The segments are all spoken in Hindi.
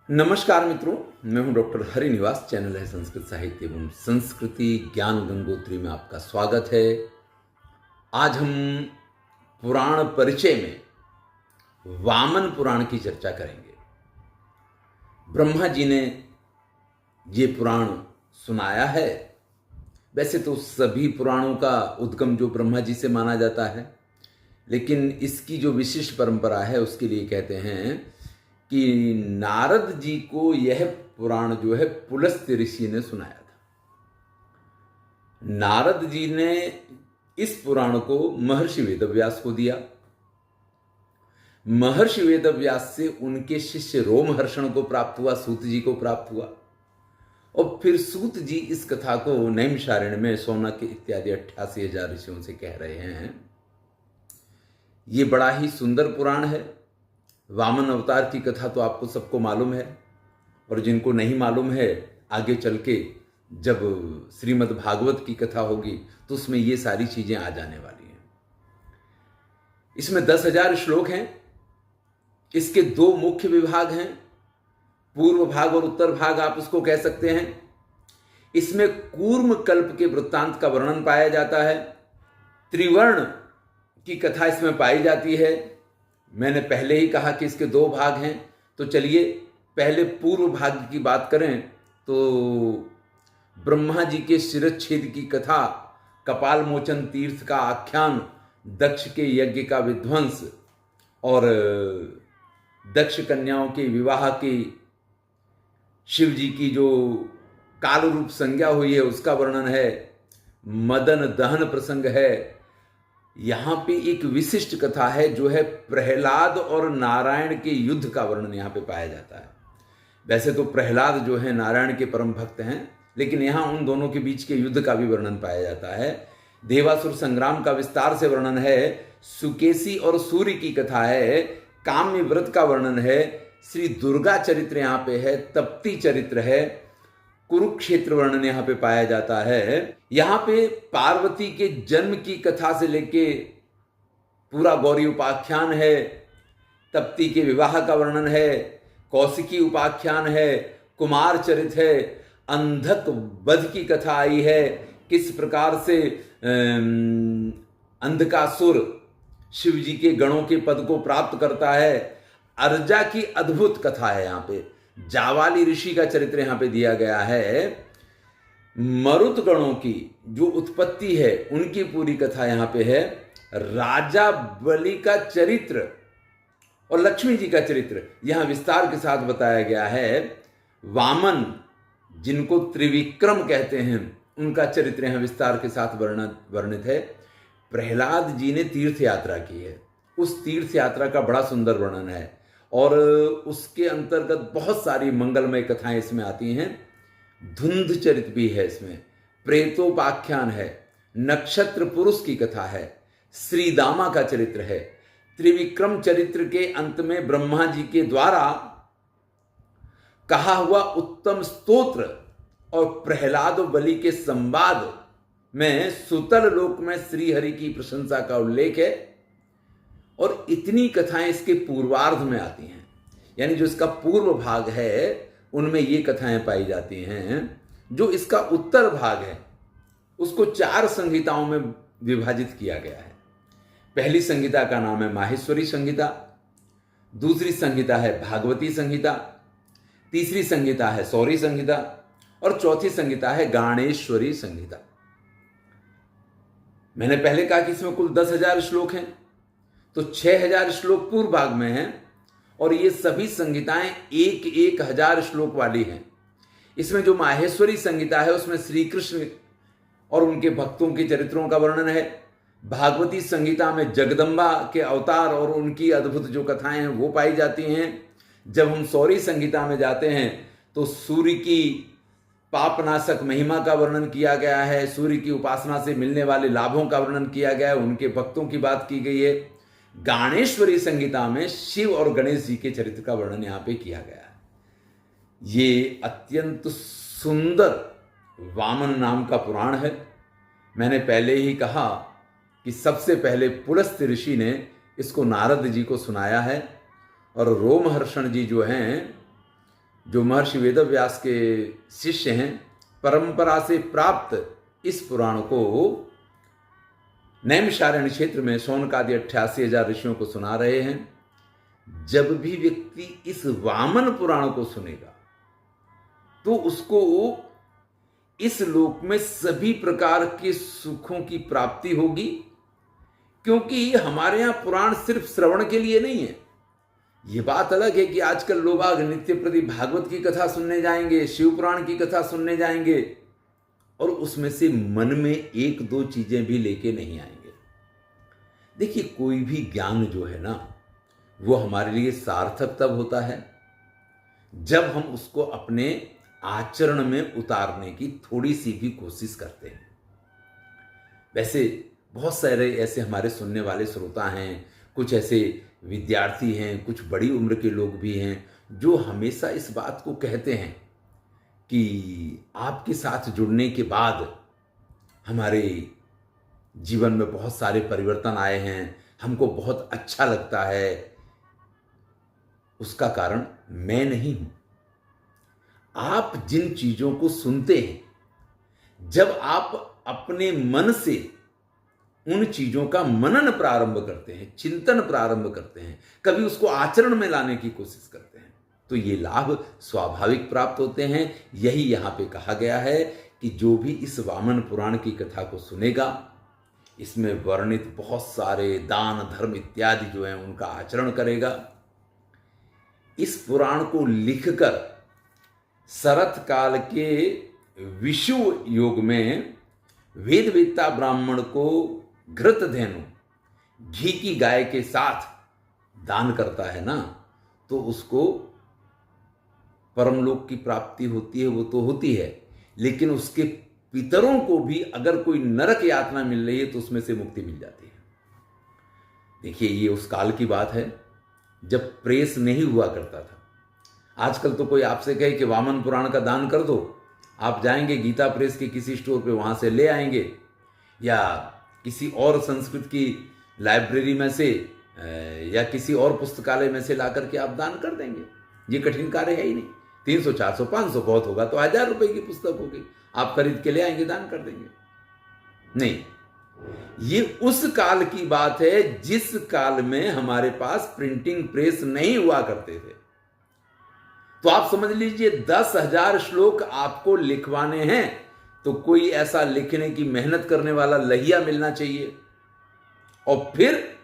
नमस्कार मित्रों, मैं हूं डॉक्टर हरिनिवास। चैनल है संस्कृत साहित्य एवं संस्कृति ज्ञान गंगोत्री में आपका स्वागत है। आज हम पुराण परिचय में वामन पुराण की चर्चा करेंगे। ब्रह्मा जी ने ये पुराण सुनाया है। वैसे तो सभी पुराणों का उद्गम जो ब्रह्मा जी से माना जाता है, लेकिन इसकी जो विशिष्ट परंपरा है उसके लिए कहते हैं कि नारद जी को यह पुराण जो है पुलस्त्य ऋषि ने सुनाया था। नारद जी ने इस पुराण को महर्षि वेदव्यास को दिया। महर्षि वेदव्यास से उनके शिष्य रोमहर्षण को प्राप्त हुआ, सूत जी को प्राप्त हुआ, और फिर सूत जी इस कथा को नैमिषारण्य में शौनक इत्यादि 88,000 ऋषियों से कह रहे हैं। ये बड़ा ही सुंदर पुराण है। वामन अवतार की कथा तो आपको सबको मालूम है, और जिनको नहीं मालूम है आगे चल के जब श्रीमद् भागवत की कथा होगी तो उसमें ये सारी चीजें आ जाने वाली हैं। इसमें 10,000 श्लोक हैं। इसके 2 मुख्य विभाग हैं, पूर्व भाग और उत्तर भाग आप उसको कह सकते हैं। इसमें कूर्म कल्प के वृत्तांत का वर्णन पाया जाता है। त्रिवर्ण की कथा इसमें पाई जाती है। मैंने पहले ही कहा कि इसके 2 भाग हैं, तो चलिए पहले पूर्व भाग की बात करें तो ब्रह्मा जी के शिरच्छेद की कथा, कपाल मोचन तीर्थ का आख्यान, दक्ष के यज्ञ का विध्वंस और दक्ष कन्याओं के विवाह की शिव जी की जो काल रूप संज्ञा हुई है उसका वर्णन है। मदन दहन प्रसंग है। यहां पे एक विशिष्ट कथा है जो है प्रहलाद और नारायण के युद्ध का वर्णन यहां पे पाया जाता है। वैसे तो प्रहलाद जो है नारायण के परम भक्त हैं, लेकिन यहां उन दोनों के बीच के युद्ध का भी वर्णन पाया जाता है। देवासुर संग्राम का विस्तार से वर्णन है। सुकेशी और सूर्य की कथा है। काम्य व्रत का वर्णन है। श्री दुर्गा चरित्र यहां पे है। तप्ती चरित्र है। कुरुक्षेत्र वर्णन यहां पे पाया जाता है। यहां पे पार्वती के जन्म की कथा से लेके पूरा गौरी उपाख्यान है। तप्ती के विवाह का वर्णन है। कौशिकी उपाख्यान है। कुमार चरित है। अंधक वध की कथा आई है, किस प्रकार से अंधकासुर शिव जी के गणों के पद को प्राप्त करता है। अर्जा की अद्भुत कथा है। यहां पे जावाली ऋषि का चरित्र यहां पे दिया गया है। मरुत गणों की जो उत्पत्ति है उनकी पूरी कथा यहां पे है। राजा बलि का चरित्र और लक्ष्मी जी का चरित्र यहां विस्तार के साथ बताया गया है। वामन जिनको त्रिविक्रम कहते हैं उनका चरित्र यहां विस्तार के साथ वर्णित है। प्रहलाद जी ने तीर्थ यात्रा की है, उस तीर्थ यात्रा का बड़ा सुंदर वर्णन है, और उसके अंतर्गत बहुत सारी मंगलमय कथाएं इसमें आती हैं। धुंध चरित्र भी है इसमें, प्रेतोपाख्यान है, नक्षत्र पुरुष की कथा है, श्रीदामा का चरित्र है। त्रिविक्रम चरित्र के अंत में ब्रह्मा जी के द्वारा कहा हुआ उत्तम स्तोत्र और प्रहलाद और बलि के संवाद में सुतल लोक में श्रीहरि की प्रशंसा का उल्लेख है। और इतनी कथाएं इसके पूर्वार्ध में आती हैं, यानी जो इसका पूर्व भाग है उनमें ये कथाएं पाई जाती हैं। जो इसका उत्तर भाग है उसको 4 संहिताओं में विभाजित किया गया है। पहली संहिता का नाम है माहेश्वरी संहिता, दूसरी संहिता है भागवती संहिता, तीसरी संहिता है सौरी संहिता, और चौथी संहिता है गाणेश्वरी संहिता। मैंने पहले कहा कि इसमें कुल 10,000 श्लोक हैं, तो 6,000 श्लोक पूर्व भाग में हैं, और ये सभी संहिताएं 1,000 श्लोक वाली हैं। इसमें जो माहेश्वरी संहिता है उसमें श्री कृष्ण और उनके भक्तों के चरित्रों का वर्णन है। भागवती संहिता में जगदम्बा के अवतार और उनकी अद्भुत जो कथाएं हैं वो पाई जाती हैं। जब हम सौरी संहिता में जाते हैं तो सूर्य की पापनाशक महिमा का वर्णन किया गया है। सूर्य की उपासना से मिलने वाले लाभों का वर्णन किया गया है, उनके भक्तों की बात की गई है। गाणेश्वरी संहिता में शिव और गणेश जी के चरित्र का वर्णन यहां पे किया गया है। ये अत्यंत सुंदर वामन नाम का पुराण है। मैंने पहले ही कहा कि सबसे पहले पुलस्त्य ऋषि ने इसको नारद जी को सुनाया है, और रोमहर्षण जी जो हैं जो महर्षि वेदव्यास के शिष्य हैं, परंपरा से प्राप्त इस पुराण को नैमिषारण्य क्षेत्र में शौनकादि 88,000 ऋषियों को सुना रहे हैं। जब भी व्यक्ति इस वामन पुराण को सुनेगा तो उसको इस लोक में सभी प्रकार के सुखों की प्राप्ति होगी, क्योंकि हमारे यहां पुराण सिर्फ श्रवण के लिए नहीं है। यह बात अलग है कि आजकल लोग नित्य प्रति भागवत की कथा सुनने जाएंगे, शिव पुराण की कथा सुनने जाएंगे और उसमें से मन में एक दो चीजें भी लेके नहीं आएंगे। देखिए, कोई भी ज्ञान जो है ना, वो हमारे लिए सार्थक तब होता है जब हम उसको अपने आचरण में उतारने की थोड़ी सी भी कोशिश करते हैं। वैसे बहुत सारे ऐसे हमारे सुनने वाले श्रोता हैं, कुछ ऐसे विद्यार्थी हैं, कुछ बड़ी उम्र के लोग भी हैं जो हमेशा इस बात को कहते हैं कि आपके साथ जुड़ने के बाद हमारे जीवन में बहुत सारे परिवर्तन आए हैं, हमको बहुत अच्छा लगता है। उसका कारण मैं नहीं हूं। आप जिन चीजों को सुनते हैं, जब आप अपने मन से उन चीजों का मनन प्रारंभ करते हैं, चिंतन प्रारंभ करते हैं, कभी उसको आचरण में लाने की कोशिश करते हैं, तो ये लाभ स्वाभाविक प्राप्त होते हैं। यही यहां पे कहा गया है कि जो भी इस वामन पुराण की कथा को सुनेगा, इसमें वर्णित बहुत सारे दान धर्म इत्यादि जो है उनका आचरण करेगा। इस पुराण को लिखकर शरत काल के विषुव योग में वेदवेत्ता ब्राह्मण को घृत धेनु, घी की गाय के साथ दान करता है ना, तो उसको परमलोक की प्राप्ति होती है। वो तो होती है, लेकिन उसके पितरों को भी अगर कोई नरक यातना मिल रही है तो उसमें से मुक्ति मिल जाती है। देखिए, ये उस काल की बात है जब प्रेस नहीं हुआ करता था। आजकल तो कोई आपसे कहे कि वामन पुराण का दान कर दो, आप जाएंगे गीता प्रेस के किसी स्टोर पे, वहां से ले आएंगे, या किसी और संस्कृत की लाइब्रेरी में से या किसी और पुस्तकालय में से ला करके आप दान कर देंगे। ये कठिन कार्य है ही नहीं। 300, 400, 500 बहुत होगा तो 1000 रुपए की पुस्तक होगी, आप खरीद के ले आएंगे, दान कर देंगे। नहीं, ये उस काल की बात है जिस काल में हमारे पास प्रिंटिंग प्रेस नहीं हुआ करते थे। तो आप समझ लीजिए 10,000 श्लोक आपको लिखवाने हैं तो कोई ऐसा लिखने की मेहनत करने वाला लहिया मिलना चाहिए, और फिर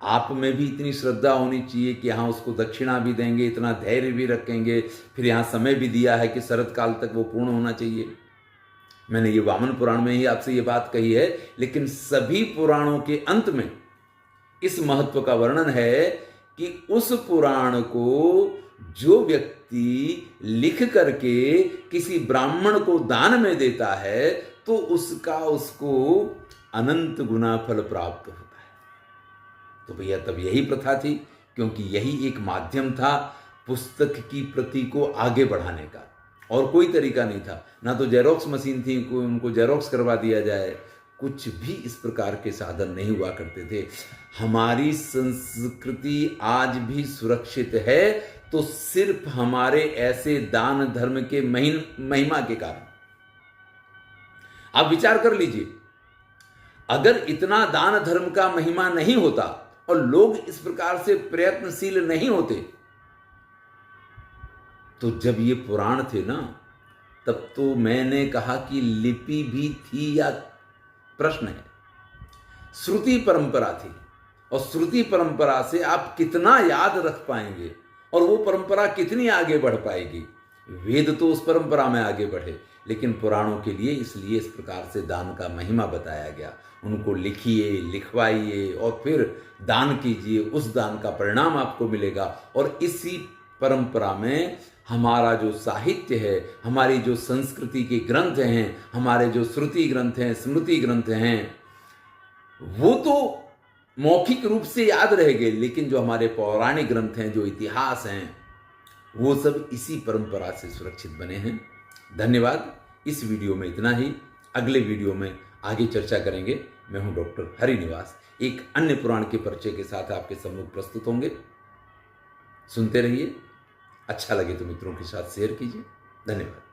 आप में भी इतनी श्रद्धा होनी चाहिए कि यहां उसको दक्षिणा भी देंगे, इतना धैर्य भी रखेंगे, फिर यहां समय भी दिया है कि शरत काल तक वो पूर्ण होना चाहिए। मैंने ये वामन पुराण में ही आपसे ये बात कही है, लेकिन सभी पुराणों के अंत में इस महत्व का वर्णन है कि उस पुराण को जो व्यक्ति लिख करके किसी ब्राह्मण को दान में देता है तो उसको अनंत गुना फल प्राप्त होता है। तो भैया तब यही प्रथा थी, क्योंकि यही एक माध्यम था पुस्तक की प्रति को आगे बढ़ाने का, और कोई तरीका नहीं था। ना तो जेरोक्स मशीन थी कोई उनको जेरोक्स करवा दिया जाए, कुछ भी इस प्रकार के साधन नहीं हुआ करते थे। हमारी संस्कृति आज भी सुरक्षित है तो सिर्फ हमारे ऐसे दान धर्म के महिमा के कारण। आप विचार कर लीजिए, अगर इतना दान धर्म का महिमा नहीं होता और लोग इस प्रकार से प्रयत्नशील नहीं होते, तो जब ये पुराण थे ना, तब तो मैंने कहा कि लिपि भी थी या प्रश्न है। श्रुति परंपरा थी, और श्रुति परंपरा से आप कितना याद रख पाएंगे और वो परंपरा कितनी आगे बढ़ पाएगी। वेद तो उस परंपरा में आगे बढ़े, लेकिन पुराणों के लिए इसलिए इस प्रकार से दान का महिमा बताया गया। उनको लिखिए, लिखवाइए और फिर दान कीजिए, उस दान का परिणाम आपको मिलेगा। और इसी परंपरा में हमारा जो साहित्य है, हमारी जो संस्कृति के ग्रंथ हैं, हमारे जो श्रुति ग्रंथ हैं, स्मृति ग्रंथ हैं, वो तो मौखिक रूप से याद रह गए, लेकिन जो हमारे पौराणिक ग्रंथ हैं, जो इतिहास हैं, वो सब इसी परंपरा से सुरक्षित बने हैं। धन्यवाद। इस वीडियो में इतना ही। अगले वीडियो में आगे चर्चा करेंगे। मैं हूं डॉक्टर हरिनिवास, एक अन्य पुराण के परिचय के साथ आपके सम्मुख प्रस्तुत होंगे। सुनते रहिए, अच्छा लगे तो मित्रों के साथ शेयर कीजिए। धन्यवाद।